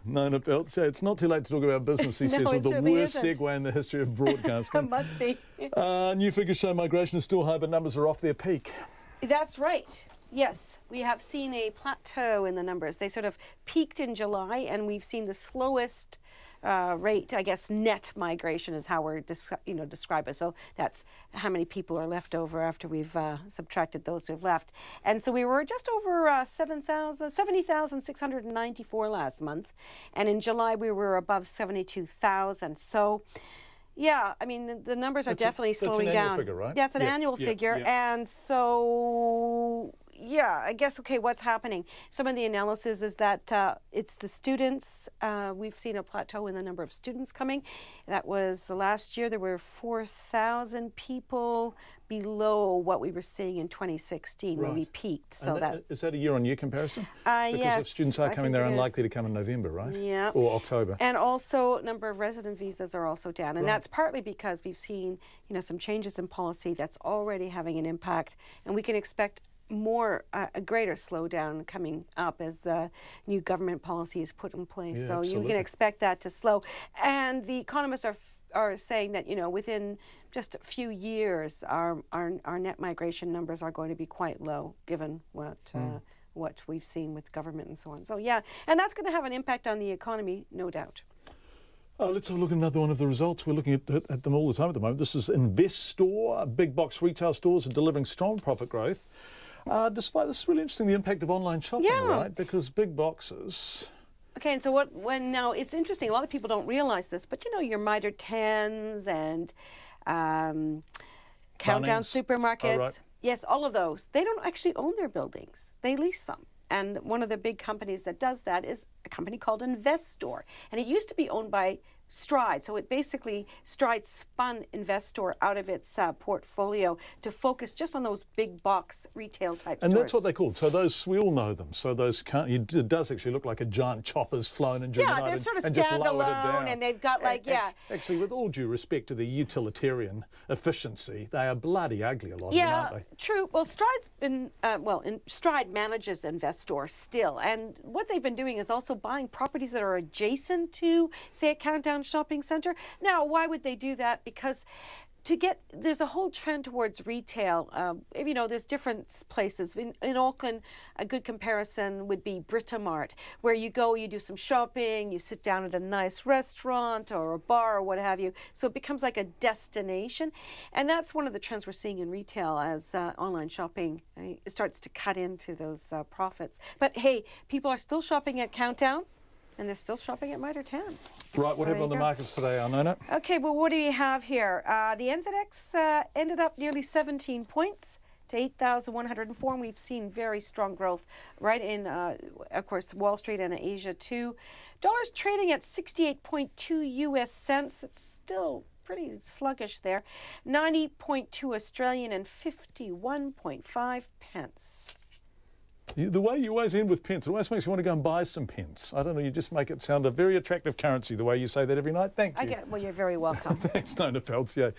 Nona Peltz. Yeah, it's not too late to talk about business, he No, says, with the worst isn't. segue in the history of broadcasting. It must be. New figures show migration is still high, but numbers are off their peak. That's right. Yes, we have seen a plateau in the numbers. They sort of peaked in July, and we've seen the slowest rate, I guess, net migration is how we're describe it. So that's how many people are left over after we've subtracted those who have left. And so we were just over 70,694 last month. And in July, we were above 72,000. So, yeah, I mean, the numbers are definitely slowing down. That's an annual figure, right? That's an annual figure. And so, yeah, I guess, okay, what's happening? Some of the analysis is that it's the students. We've seen a plateau in the number of students coming. That was last year, there were 4,000 people below what we were seeing in 2016 when we peaked. So is that a year-on-year comparison? Yes. Because if students are coming, they're unlikely to come in November, right? Yeah. Or October. And also, number of resident visas are also down. And that's partly because we've seen, some changes in policy that's already having an impact. And we can expect a greater slowdown coming up as the new government policy is put in place. Yeah, so absolutely. You can expect that to slow. And the economists are saying that, within just a few years, our net migration numbers are going to be quite low, given what we've seen with government and so on. So, yeah, and that's going to have an impact on the economy, no doubt. Let's have a look at another one of the results. We're looking at them all the time at the moment. This is Investor. Big box retail stores are delivering strong profit growth. Despite this, is really interesting, the impact of online shopping, right? Because big boxes... Okay, and so now it's interesting, a lot of people don't realize this, but your Mitre 10s and Countdown supermarkets, yes, all of those, they don't actually own their buildings. They lease them. And one of the big companies that does that is a company called Investor. And it used to be owned by Stride. So it basically, Stride spun Investor out of its portfolio to focus just on those big box retail type stores. And that's what they're called. So those, we all know them. So those it does actually look like a giant chopper's flown in June they're sort of standalone, and they've got Actually, with all due respect to the utilitarian efficiency, they are bloody ugly, a lot of them, aren't they? True. Well, Stride's been, Stride manages Investor still. And what they've been doing is also buying properties that are adjacent to, say, a Countdown shopping center. Now, why would they do that? Because there's a whole trend towards retail. There's different places. In Auckland, a good comparison would be Britomart, where you go, you do some shopping, you sit down at a nice restaurant or a bar or what have you. So it becomes like a destination. And that's one of the trends we're seeing in retail as online shopping starts to cut into those profits. But hey, people are still shopping at Countdown, and they're still shopping at Mitre 10. Right, what happened on the markets today, Arnona? Okay, well, what do we have here? The NZX ended up nearly 17 points to 8,104, and we've seen very strong growth right in, of course, Wall Street and Asia too. Dollars trading at 68.2 US cents. It's still pretty sluggish there. 90.2 Australian and 51.5 pence. The way you always end with pence, it always makes you want to go and buy some pence. I don't know, you just make it sound a very attractive currency, the way you say that every night. Thank you. Well, you're very welcome. Thanks, Nona Peltz. Yeah.